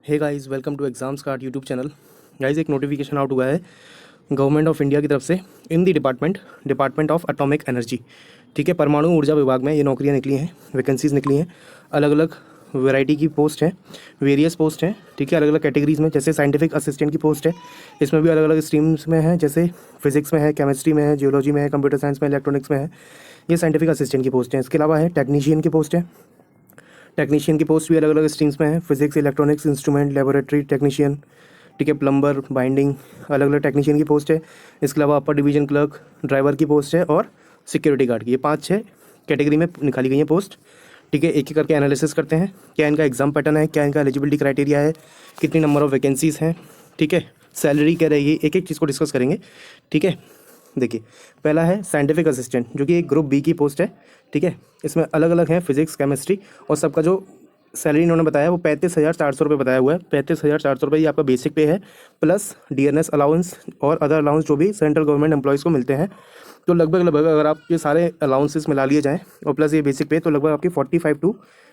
Hey guys, welcome to exams card YouTube channel. Guys, एक notification out हुआ है government of India की तरफ से in the department of atomic energy. ठीक है, परमाणु ऊर्जा विभाग में ये नौकरियां निकली हैं, वैकेंसीज निकली हैं। अलग अलग वैरायटी की पोस्ट हैं, वेरियस पोस्ट हैं। ठीक है, अलग अलग कैटेगरीज में, जैसे साइंटिफिक असिस्टेंट की पोस्ट है, इसमें भी अलग अलग स्ट्रीम्स में है, जैसे फिजिक्स में है, केमिस्ट्री में है, जियोलॉजी में है, कंप्यूटर साइंस में, इलेक्ट्रॉनिक्स में है। ये साइंटिफिक असिस्टेंट की पोस्ट है। इसके अलावा है टेक्नीशियन की पोस्ट है। टेक्नीशियन की पोस्ट भी अलग अलग स्ट्रीम्स में है, physics, electronics, instrument, laboratory technician. ठीक है, प्लम्बर, बाइंडिंग, अलग अलग टेक्नीशियन की पोस्ट है। इसके अलावा अपर डिवीजन क्लर्क, ड्राइवर की पोस्ट है और सिक्योरिटी गार्ड की। ये 5-6 कैटेगरी में निकाली गई है पोस्ट। ठीक है, एक एक करके एनालिसिस करते हैं, क्या इनका एग्जाम पैटर्न है, क्या इनका एलिजिबिलिटी क्राइटेरिया है, कितनी नंबर ऑफ वैकेंसीज़ हैं। ठीक है, सैलरी क्या रहेगी, एक एक चीज़ को डिस्कस करेंगे। ठीक है, देखिए, पहला है साइंटिफिक असिस्टेंट, जो कि एक ग्रुप बी की पोस्ट है। ठीक है, इसमें अलग अलग हैं फिजिक्स, केमिस्ट्री, और सबका जो सैलरी इन्होंने बताया वो 35,400 रुपये बताया हुआ है। 35,400 रुपये ये आपका बेसिक पे है, प्लस डीएनएस अलाउंस और अदर अलाउंस जो भी सेंट्रल गवर्नमेंट एम्प्लॉयज़ को मिलते हैं। तो लगभग अगर आप ये सारे अलाउंसेस मिला लिए जाएँ और प्लस ये बेसिक पे, तो लगभग आपकी 45 to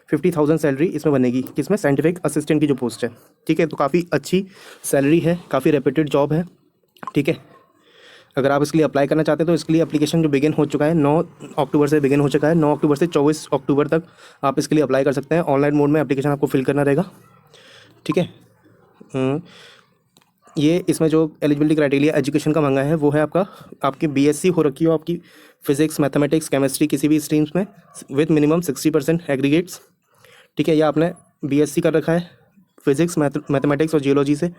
50,000 सैलरी इसमें बनेगी, किसमें, साइंटिफिक असिस्टेंट की जो पोस्ट है। ठीक है, तो काफ़ी अच्छी सैलरी है, काफ़ी रेप्यूटेड जॉब है। ठीक है, अगर आप इसके लिए अप्लाई करना चाहते हैं तो इसके लिए एप्लीकेशन जो बिगिन हो चुका है 9 अक्टूबर से बिगिन हो चुका है। 9 अक्टूबर से 24 अक्टूबर तक आप इसके लिए अप्लाई कर सकते हैं। ऑनलाइन मोड में एप्लीकेशन आपको फिल करना रहेगा। ठीक है, ये इसमें जो एलिजिबिलिटी क्राइटेरिया एजुकेशन का मांगा है वो है आपकी बीएससी हो रखी हो आपकी फिजिक्स, मैथमेटिक्स, केमिस्ट्री किसी भी स्ट्रीम्स में विथ मिनिमम 60% एग्रीगेट्स। ठीक है, या आपने बीएससी कर रखा है फिजिक्स, मैथमेटिक्स और जियोलॉजी से,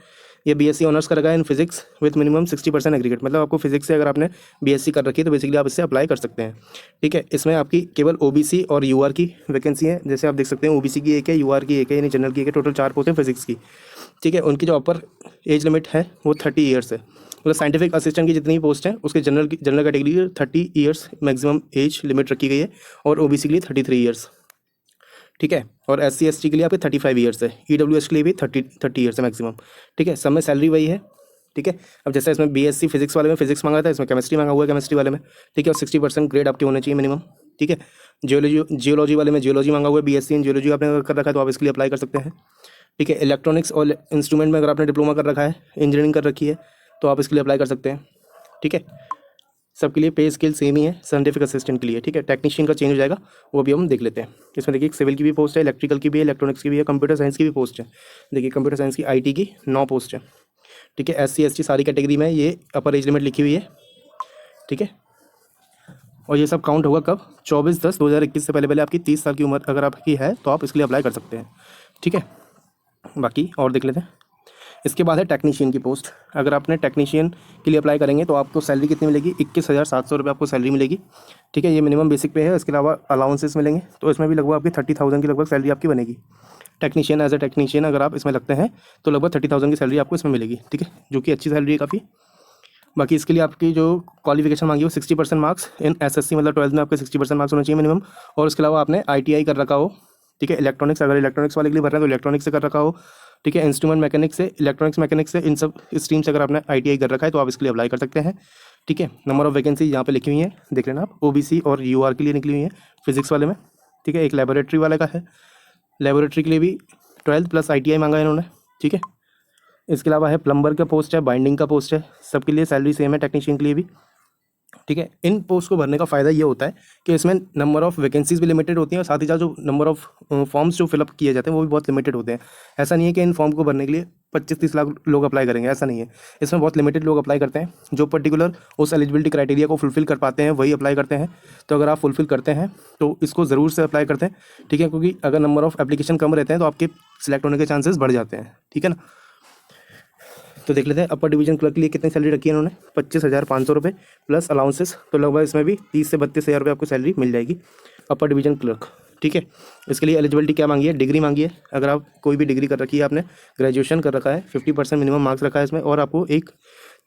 ये बीएससी ऑनर्स कर रखा है in physics with minimum 60% aggregate, मतलब आपको फिजिक्स से अगर आपने बीएससी कर रखी है तो बेसिकली आप इससे अप्लाई कर सकते हैं। ठीक है, इसमें आपकी केवल ओबीसी और यूआर की वैकेंसी है। जैसे आप देख सकते हैं, ओबीसी की एक है, यूआर की एक है, यानी जनरल की एक है। टोटल 4 पोस्ट हैं फिजिक्स की। ठीक है, उनकी जो अपर एज लिमिट है वो 30 ईयर्स है। मतलब साइंटिफिक असिस्टेंट की जितनी पोस्ट हैं उसके जनरल कैटेगरी की 30 ईयर्स मैक्सिमम एज लिमिट रखी गई है, और ओबीसी के लिए 33 ईयर्स। ठीक है, और SC ST के लिए आपके 35 ईयर्स है। EWS के लिए भी 30 ईयर्स है मैक्सिमम। ठीक है, सब में सैलरी वही है। ठीक है, अब जैसे इसमें BSc फिजिक्स वाले में फिजिक्स मांगा था, इसमें केमिस्ट्री मांगा हुआ है केमिस्ट्री वाले में। ठीक है, और 60% ग्रेड आपके होने चाहिए मिनिमम। ठीक है, जियोलॉजी वाले में जियोलॉजी मांगा हुआ है, BSc इन जियोलॉजी आपने अगर कर रखा है तो आप इसके लिए अप्लाई कर सकते हैं। ठीक है, इलेक्ट्रॉनिक्स और इंस्ट्रूमेंट में अगर आपने डिप्लोमा कर रखा है, इंजीनियरिंग कर रखी है, तो आप इसके लिए अप्लाई कर सकते हैं। ठीक है, सबके लिए पे स्केल सेम ही है साइंटिफिक असिस्टेंट के लिए। ठीक है, टेक्नीशियन का चेंज हो जाएगा, वो भी हम देख लेते हैं। इसमें देखिए, सिविल की भी पोस्ट है, इलेक्ट्रिकल की भी है, इलेक्ट्रॉनिक्स की भी है, कंप्यूटर साइंस की भी पोस्ट है। देखिए, कंप्यूटर साइंस की IT की 9 पोस्ट है। ठीक है, SC ST सारी कैटेगरी में ये अपर एज लिमिट लिखी हुई है। ठीक है, और ये सब काउंट होगा कब, 24/10/2021 से पहले पहले आपकी 30 साल की उम्र अगर आपकी है तो आप इसके लिए अप्लाई कर सकते हैं। ठीक है, बाकी और देख लेते हैं। इसके बाद है टेक्नीशियन की पोस्ट। अगर आपने टेक्नीशियन के लिए अप्लाई करेंगे तो आपको सैलरी कितनी मिलेगी, 21,700 रुपये आपको सैलरी मिलेगी। ठीक है, ये मिनिमम बेसिक पे है। इसके अलावा अलाउंसेस मिलेंगे, तो इसमें भी लगभग आपकी 30,000 की लगभग सैलरी आपकी बनेगी। टेक्नीशियन, एज ए टेक्नीशियन अगर आप इसमें लगते हैं तो लगभग 30,000 की सैलरी आपको इसमें मिलेगी। ठीक है, जो कि अच्छी सैलरी है काफ़ी। बाकी इसके लिए आपकी जो क्वालिफिकेशन मांगी हो 60% मार्क्स इन SSC, मतलब 12th में आपके 60% मार्क्स होने चाहिए मिनिमम। और उसके अलावा आपने ITI कर रखा हो। ठीक है, इलेक्ट्रॉनिक्स, अगर इलेक्ट्रॉनिक्स वाले के लिए भर रहे हैं तो इलेक्ट्रॉनिक्स से कर रखा हो। ठीक है, इंस्ट्रूमेंट मैकेनिक्स से, इलेक्ट्रॉनिक्स मैकेनिक्स से, इन सब स्ट्रीम से अगर आपने ITI कर रखा है तो आप इसके लिए अप्लाई कर सकते हैं। ठीक है, नंबर ऑफ वैकेंसी यहाँ पे लिखी हुई है, देख लेना आप। OBC और UR के लिए निकली हुई है फिजिक्स वाले में। ठीक है, एक लेबोरेटरी वाले का है, लेबोरेटरी के लिए भी 12th प्लस ITI मांगा है इन्होंने। ठीक है, इसके अलावा है प्लम्बर का पोस्ट है, बाइंडिंग का पोस्ट है, सबके लिए सैलरी सेम है, टेक्नीशियन के लिए भी। ठीक है, इन पोस्ट को भरने का फ़ायदा ये होता है कि इसमें नंबर ऑफ़ वैकेंसीज भी लिमिटेड होती हैं, और साथ ही साथ जो नंबर ऑफ़ फॉर्म्स जो फिलअप किए जाते हैं वो भी बहुत लिमिटेड होते हैं। ऐसा नहीं है कि इन फॉर्म को भरने के लिए 25-30 लाख लोग अप्लाई करेंगे, ऐसा नहीं है। इसमें बहुत लिमिटेड लोग अप्लाई करते हैं, जो पर्टिकुलर उस एलिजिबिलिटी क्राइटेरिया को फुलफिल कर पाते हैं वही अप्लाई करते हैं। तो अगर आप फुलफिल करते हैं तो इसको ज़रूर से अप्लाई करते हैं। ठीक है, क्योंकि अगर नंबर ऑफ़ एप्लीकेशन कम रहते हैं तो आपके सिलेक्ट होने के चांसेस बढ़ जाते हैं। ठीक है ना, तो देख लेते हैं अपर डिवीजन क्लर्क के लिए कितनी सैलरी रखी है इन्होंने, 25,500 रुपये प्लस अलाउंसेस, तो लगभग इसमें भी 30 से 32 हज़ार रुपये आपको सैलरी मिल जाएगी अपर डिवीजन क्लर्क। ठीक है, इसके लिए एलिजिबिलिटी क्या मांगी है, डिग्री मांगी है। अगर आप कोई भी डिग्री कर रखी है, आपने ग्रेजुएशन कर रखा है, 50% मिनिमम मार्क्स रखा है इसमें, और आपको एक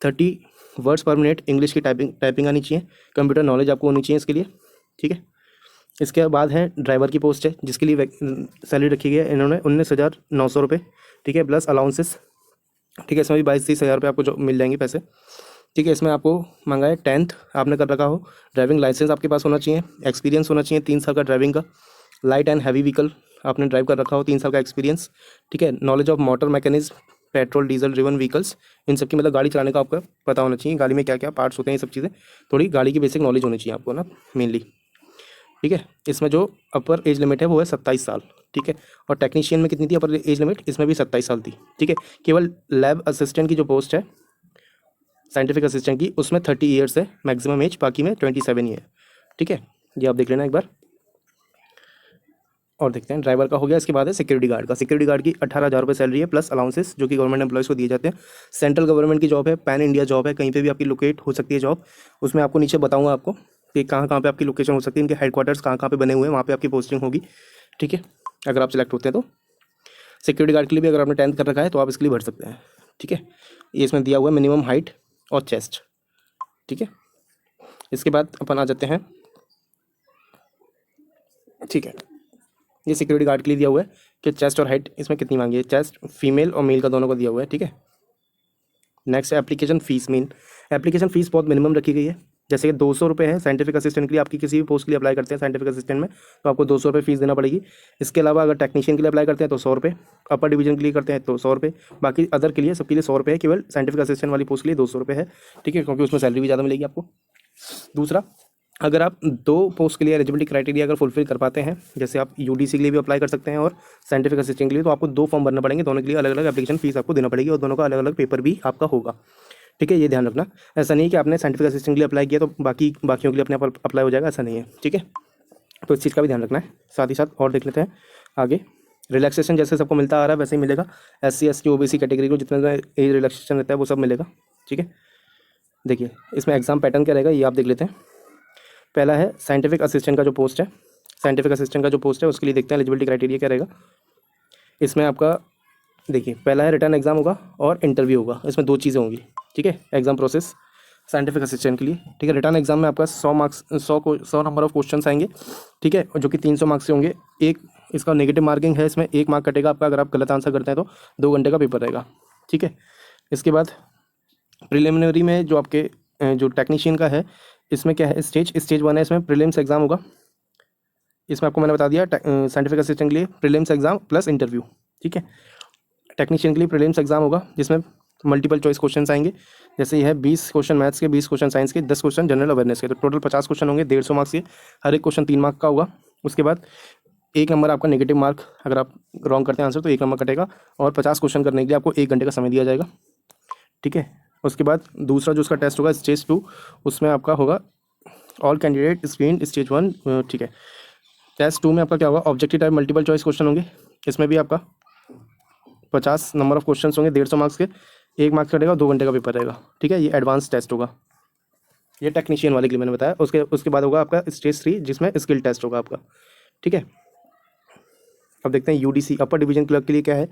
30 वर्ड्स पर मिनट इंग्लिश की टाइपिंग आनी चाहिए, कंप्यूटर नॉलेज आपको होनी चाहिए इसके लिए। ठीक है, इसके बाद है ड्राइवर की पोस्ट है, जिसके लिए सैलरी रखी गई है इन्होंने 19,900 रुपये। ठीक है, प्लस अलाउंसेस। ठीक है, इसमें भी 22-23 हज़ार रुपये आपको जो मिल जाएंगे पैसे। ठीक है, इसमें आपको मांगा है 10th आपने कर रखा हो, ड्राइविंग लाइसेंस आपके पास होना चाहिए, एक्सपीरियंस होना चाहिए 3 साल का ड्राइविंग का, लाइट एंड हैवी व्हीकल आपने ड्राइव कर रखा हो, 3 साल का एक्सपीरियंस, ठीक है। Knowledge of motor mechanism, petrol diesel driven vehicles, इन सब की मतलब गाड़ी चलाने का आपको पता होना चाहिए, गाड़ी में क्या क्या पार्ट्स होते हैं, ये सब चीज़ें थोड़ी गाड़ी की बेसिक नॉलेज होनी चाहिए आपको ना मेनली, ठीक है। इसमें जो अपर एज लिमिट है वो है 27 साल, ठीक है। और टेक्नीशियन में कितनी थी अपर एज लिमिट, इसमें भी 27 साल थी, ठीक है। केवल लैब असिस्टेंट की जो पोस्ट है साइंटिफिक असिस्टेंट की, उसमें 30 ईयर्स है मैक्सिमम एज, बाकी में 27 ही है, ठीक है। ये आप देख लेना एक बार। और देखते हैं ड्राइवर का हो गया। इसके बाद है सिक्योरिटी गार्ड का। सिक्योरिटी गार्ड की 18,000 रुपये सैलरी है प्लस अलाउंसेस जो कि गवर्नमेंट एम्प्लॉयज़ को दिए जाते हैं। सेंट्रल गवर्नमेंट की जॉब है, पैन इंडिया जॉब है, कहीं पे भी आपकी लोकेट हो सकती है जॉब। उसमें आपको नीचे बताऊंगा आपको कि कहाँ कहाँ पे आपकी लोकेशन हो सकती है, इनके हेडक्वार्टर्स कहाँ कहाँ पे बने हुए हैं, वहाँ पे आपकी पोस्टिंग होगी, ठीक है, अगर आप सिलेक्ट होते हैं तो। सिक्योरिटी गार्ड के लिए भी अगर आपने 10th कर रखा है तो आप इसके लिए भर सकते हैं, ठीक है। ये इसमें दिया हुआ है मिनिमम हाइट और चेस्ट, ठीक है। इसके बाद अपन आ जाते हैं, ठीक है, ये सिक्योरिटी गार्ड के लिए दिया हुआ है कि चेस्ट और हाइट इसमें कितनी मांगी है, चेस्ट फीमेल और मेल का दोनों को दिया हुआ है, ठीक है। नेक्स्ट है application fees. Main application fees बहुत मिनिमम रखी गई है, जैसे कि 200 रुपये है साइंटिफिक असिस्टेंट के लिए। आपकी किसी भी पोस्ट के लिए अप्लाई करते हैं साइंटिफिक असिस्टेंट में तो आपको 200 रुपये फीस देना पड़ेगी। इसके अलावा अगर टेक्नीशियन के लिए अप्लाई करते हैं तो 100 रुपये, अपर डिवीजन के लिए करते हैं तो 100 रुपये, बाकी अदर के लिए सबके लिए 100 रुपये है। केवल साइंटिफिक असिस्टेंट वाली पोस्ट के लिए 200 रुपये है, ठीक है, क्योंकि उसमें सैलरी भी ज़्यादा मिलेगी आपको। दूसरा, अगर आप 2 पोस्ट के लिए एलिजिबिलिटी क्राइटेरिया अगर फुलफिल कर पाते हैं, जैसे आप यूडीसी के लिए भी अप्लाई कर सकते हैं और साइंटिफिक असिस्टेंट के लिए, तो आपको 2 फॉर्म भरना पड़ेंगे, दोनों के लिए अलग अलग एप्लीकेशन फीस आपको देना पड़ेगी और दोनों का अलग अलग पेपर भी आपका होगा, ठीक है। ये ध्यान रखना, ऐसा नहीं कि आपने साइंटिफिक असिस्टेंट के लिए अप्लाई किया तो बाकियों के लिए अपने आप अप्लाई हो जाएगा, ऐसा नहीं है, ठीक है। तो इस चीज़ का भी ध्यान रखना है। साथ ही साथ और देख लेते हैं आगे। रिलैक्सेशन जैसे सबको मिलता आ रहा है वैसे ही मिलेगा, SC ST OBC कैटेगरी को जितना एज रिलैक्सेशन रहता है वो सब मिलेगा, ठीक है। देखिए इसमें एग्जाम पैटर्न क्या रहेगा ये आप देख लेते हैं। पहला है साइंटिफिक असिस्टेंट का जो पोस्ट है, साइंटिफिक असिस्टेंट का जो पोस्ट है उसके लिए देखते हैं एलिजिबिलिटी क्राइटेरिया क्या रहेगा। इसमें आपका देखिए पहला है रिटर्न एग्जाम होगा और इंटरव्यू होगा, इसमें 2 चीज़ें होंगी, ठीक है। एग्जाम प्रोसेस साइंटिफिक असिस्टेंट के लिए, ठीक है। रिटर्न एग्जाम में आपका 100 मार्क्स 100 नंबर ऑफ क्वेश्चन आएंगे, ठीक है, जो कि 300 मार्क्स से होंगे। एक इसका नेगेटिव मार्किंग है, इसमें 1 मार्क कटेगा आपका अगर आप गलत आंसर करते हैं तो 2 घंटे का पेपर रहेगा, ठीक है। इसके बाद प्रिलिमिनरी में जो आपके जो टेक्नीशियन का है इसमें क्या है, स्टेज 1 है, इसमें प्रीलिम्स एग्जाम होगा। इसमें आपको मैंने बता दिया साइंटिफिक असिस्टेंट के लिए प्रीलिम्स एग्जाम प्लस इंटरव्यू, ठीक है। टेक्नीशियन के लिए प्रीलिम्स एग्जाम होगा जिसमें मल्टीपल चॉइस क्वेश्चन आएंगे, जैसे ये है 20 क्वेश्चन मैथ्स के, 20 क्वेश्चन साइंस के, 10 क्वेश्चन जनरल अवेयरनेस के, तो टोटल 50 क्वेश्चन होंगे 150 मार्क्स के। हर एक क्वेश्चन 3 मार्क का होगा। उसके बाद 1 नंबर आपका नेगेटिव मार्क, अगर आप रॉन्ग करते हैं आंसर तो 1 नंबर कटेगा, और 50 क्वेश्चन करने के लिए आपको 1 घंटे का समय दिया जाएगा, ठीक है। उसके बाद दूसरा जो उसका टेस्ट होगा स्टेज 2, उसमें आपका होगा ऑल कैंडिडेट स्क्रीन स्टेज 1, ठीक है। टेस्ट 2 में आपका क्या होगा, objective type multiple choice question होंगे, इसमें भी आपका 50 नंबर ऑफ क्वेश्चन होंगे 150 मार्क्स के, 1 मार्क्स कटेगा, 2 घंटे का पेपर रहेगा, ठीक है। ये एडवांस टेस्ट होगा, ये टेक्नीशियन वाले के लिए मैंने बताया। उसके बाद होगा आपका स्टेज 3 जिसमें स्किल टेस्ट होगा आपका, ठीक है। अब देखते हैं यूडीसी अपर डिवीजन क्लर्क के लिए क्या है।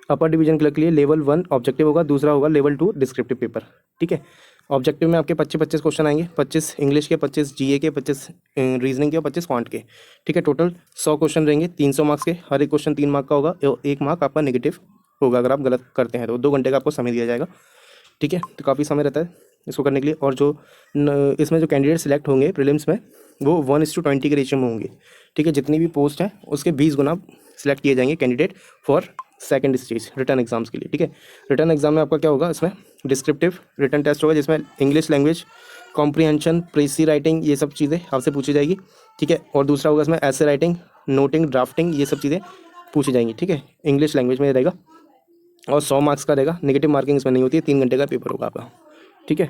अपर डिवीजन क्लर्क के लिए लेवल 1 ऑब्जेक्टिव होगा, दूसरा होगा लेवल 2 डिस्क्रिप्टिव पेपर, ठीक है। ऑब्जेक्टिव में आपके 25 क्वेश्चन आएंगे, 25 इंग्लिश के, 25 GA के, 25 रीजनिंग के और 25 क्वांट के, ठीक है। टोटल 100 क्वेश्चन रहेंगे 300 मार्क्स के, हर एक क्वेश्चन 3 मार्क का होगा और 1 मार्क आपका नेगेटिव होगा अगर आप गलत करते हैं तो। 2 घंटे का आपको समय दिया जाएगा, ठीक है। तो काफ़ी समय रहता है इसको करने के लिए। और जो इसमें जो कैंडिडेट सिलेक्ट होंगे प्रीलिम्स में वो 1:20 के रेशियो में होंगे, ठीक है। जितनी भी पोस्ट है उसके 20 गुना सिलेक्ट किए जाएंगे candidate for second stage return exams के लिए, ठीक है। रिटर्न एग्जाम में आपका क्या होगा, इसमें डिस्क्रिप्टिव रिटर्न टेस्ट होगा जिसमें इंग्लिश लैंग्वेज कॉम्प्रीहेंशन प्रेसी राइटिंग ये सब चीज़ें आपसे पूछी जाएगी, ठीक है। और दूसरा होगा इसमें ऐसे राइटिंग नोटिंग ड्राफ्टिंग ये सब चीज़ें पूछी जाएंगी, ठीक है। इंग्लिश लैंग्वेज में रहेगा और 100 मार्क्स का रहेगा, नेगेटिव मार्किंग इसमें नहीं होती है, 3 घंटे का पेपर होगा आपका, ठीक है।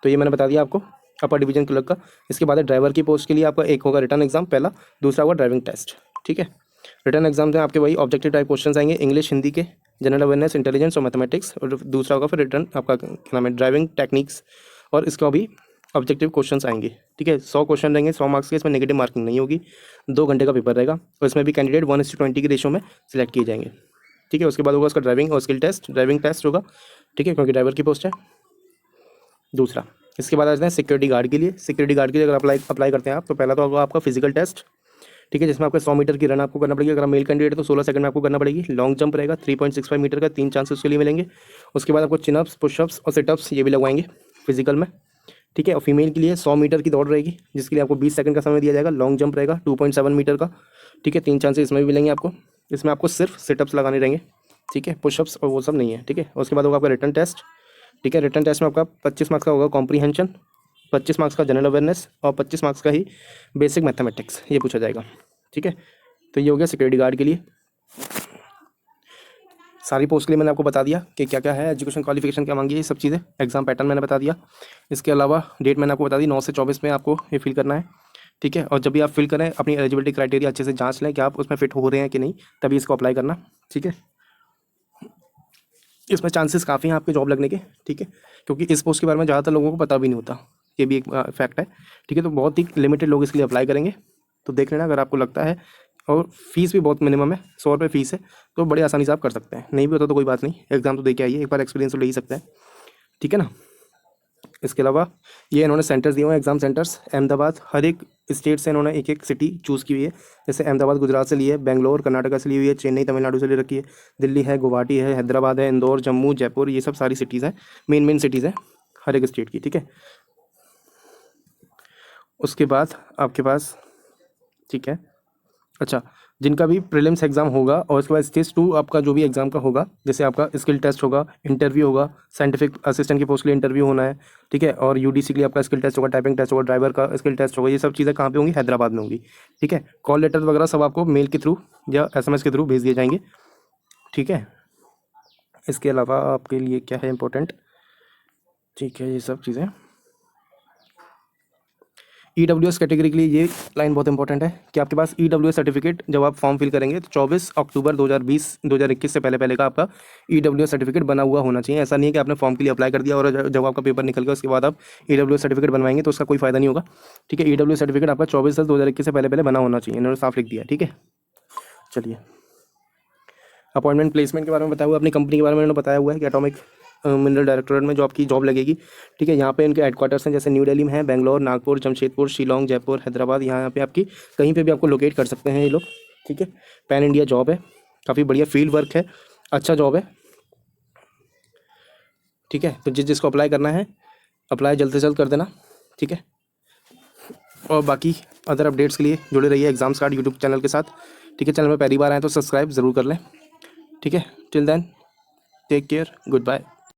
तो ये मैंने बता दिया आपको अपर डिवीजन क्लर्क का। इसके बाद ड्राइवर की पोस्ट के लिए आपका एक होगा रिटर्न एग्जाम पहला, दूसरा होगा ड्राइविंग टेस्ट, ठीक है। रिटर्न एग्जाम में आपके वही ऑब्जेक्टिव टाइप क्वेश्चन आएंगे, इंग्लिश हिंदी के, जनरल अवेयरनेस इंटेलिजेंस और मैथमेटिक्स, और दूसरा होगा फिर रिटर्न आपका क्या नाम है ड्राइविंग टेक्निक्स, और इसका भी ऑब्जेक्टिव क्वेश्चंस आएंगे, ठीक है। 100 क्वेश्चन रहेंगे 100 मार्क्स के, इसमें नेगेटिव मार्किंग नहीं होगी, 2 घंटे का पेपर रहेगा और इसमें भी कैंडिडेट 1:20 के रेशियो में सिलेक्ट किए जाएंगे, ठीक है। उसके बाद होगा उसका ड्राइविंग और स्किल टेस्ट, ड्राइविंग टेस्ट होगा, ठीक है, क्योंकि ड्राइवर की पोस्ट है। दूसरा इसके बाद आ जाते हैं सिक्योरिटी गार्ड के लिए। सिक्योरिटी गार्ड के लिए अगर अप्लाई करते हैं आप तो पहला तो होगा आपका फिजिकल टेस्ट, ठीक है, जिसमें आपका 100 मीटर की रन आपको करना पड़ेगी। अगर आप मेल कैंडिडेट है तो 16 सेकंड में आपको करना पड़ेगी। लॉन्ग जंप रहेगा 3.65 मीटर का, 3 चांस उसके लिए मिलेंगे। उसके बाद आपको चिनअप्स पुशअप्स और सिटअप्स ये भी लगवाएंगे फिजिकल में, ठीक है। और फीमेल के लिए 100 मीटर की दौड़ रहेगी जिसके लिए आपको 20 सेकंड का समय दिया जाएगा। लॉन्ग जंप रहेगा 2.7 मीटर का, ठीक है, 3 चांसेस इसमें भी मिलेंगे आपको। इसमें आपको सिर्फ सिटअप्स लगाने रहेंगे, ठीक है, पुशअप्स और वो सब नहीं है, ठीक है। और उसके बाद होगा आपका रिटन टेस्ट, ठीक है। रिटन टेस्ट में आपका 25 मार्क्स का होगा कॉम्प्रीहेंशन, 25 मार्क्स का जनरल अवेयरनेस और 25 मार्क्स का ही बेसिक मैथमेटिक्स, ये पूछा जाएगा, ठीक है। तो ये हो गया सिक्योरिटी गार्ड के लिए। सारी पोस्ट के लिए मैंने आपको बता दिया कि क्या क्या है, एजुकेशन क्वालिफिकेशन क्या मांगी है, ये सब चीज़ें। एग्जाम पैटर्न मैंने बता दिया। इसके अलावा डेट मैंने आपको बता दी, 9 से 24 में आपको ये फिल करना है, ठीक है। और जब भी आप फिल करें अपनी एलिजिबिलिटी क्राइटेरिया अच्छे से जांच लें कि आप उसमें फिट हो रहे हैं कि नहीं, तभी इसको अप्लाई करना, ठीक है। इसमें चांसेस काफ़ी हैं आपके जॉब लगने के, ठीक है, क्योंकि इस पोस्ट के बारे में ज़्यादातर लोगों को पता भी नहीं होता, ये भी एक फैक्ट है, ठीक है। तो बहुत ही लिमिटेड लोग इसके लिए अप्लाई करेंगे, तो देख लेना अगर आपको लगता है। और फीस भी बहुत मिनिमम है, 100 रुपये फीस है, तो बड़ी आसानी से आप कर सकते हैं। नहीं भी होता तो कोई बात नहीं, एग्जाम तो दे के आइए, एक बार एक्सपीरियंस तो ले ही सकते हैं, ठीक है ना। इसके अलावा ये इन्होंने सेंटर्स दिए हुए हैं, एग्जाम सेंटर्स। अहमदाबाद, हर एक स्टेट से इन्होंने एक एक सिटी चूज़ की हुई है। जैसे अहमदाबाद गुजरात से ली है, बेंगलोर कर्नाटका से ली हुई है, चेन्नई तमिलनाडु से ले रखी है, दिल्ली है, गुवाहाटी है, हैदराबाद है, इंदौर, जम्मू, जयपुर, ये सब सारी सिटीज़ हैं, मेन सिटीज़ हैं हर एक स्टेट की, ठीक है। उसके बाद आपके पास, ठीक है, अच्छा, जिनका भी प्रीलिम्स एग्जाम होगा और उसके बाद स्टेज 2 आपका जो भी एग्जाम का होगा, जैसे आपका स्किल टेस्ट होगा, इंटरव्यू होगा, साइंटिफिक असिस्टेंट की पोस्ट के लिए इंटरव्यू होना है, ठीक है। और यूडीसी के लिए आपका स्किल टेस्ट होगा, टाइपिंग टेस्ट होगा, ड्राइवर का स्किल टेस्ट होगा, ये सब चीज़ें कहाँ पे होंगी, हैदराबाद में होंगी, ठीक है। कॉल लेटर वगैरह सब आपको मेल के थ्रू या SMS के थ्रू भेज दिए जाएंगे, ठीक है। इसके अलावा आपके लिए क्या है इंपॉर्टेंट, ठीक है, ये सब चीज़ें। EWS कैटेगरी के लिए ये लाइन बहुत इंपॉर्टेंट है कि आपके पास EWS सर्टिफिकेट जब आप फॉर्म फिल करेंगे तो 24 अक्टूबर 2021 से पहले का आपका EWS सर्टिफिकेट बना हुआ होना चाहिए। ऐसा नहीं है कि आपने फॉर्म के लिए अप्लाई कर दिया और जब आपका पेपर निकल गया उसके बाद आप EWS सर्टिफिकेट बनवाएंगे तो उसका कोई फायदा नहीं होगा, ठीक है। EWS सर्टिफिकेट आपका 24/10/2021 से पहले बना होना चाहिए, इन्होंने साफ लिख दिया, ठीक है। चलिए, अपॉइंटमेंट प्लेसमेंट के बारे में बताया हुआ, अपनी कंपनी के बारे में इन्होंने बताया हुआ है कि एटॉमिक मिनरल डायरेक्टोरेट में जो आपकी जॉब लगेगी, ठीक है। यहाँ पे इनके हेडक्वार्टर्स हैं, जैसे न्यू दिल्ली में है, बेंगलोर, नागपुर, जमशेदपुर, शिलोंग, जयपुर, हैदराबाद, यहाँ पे आपकी कहीं पे भी आपको लोकेट कर सकते हैं ये लोग, ठीक है। पैन इंडिया जॉब है, काफ़ी बढ़िया फील्ड वर्क है, अच्छा जॉब है, ठीक है। तो जिसको अप्लाई करना है अप्लाई जल्द से जल्द कर देना, ठीक है। और बाकी अदर अपडेट्स के लिए जुड़े रहिए एग्जाम स्टार्ट यूट्यूब चैनल के साथ, ठीक है। चैनल में पहली बार आए तो सब्सक्राइब ज़रूर कर लें, ठीक है। Till then take care, good bye.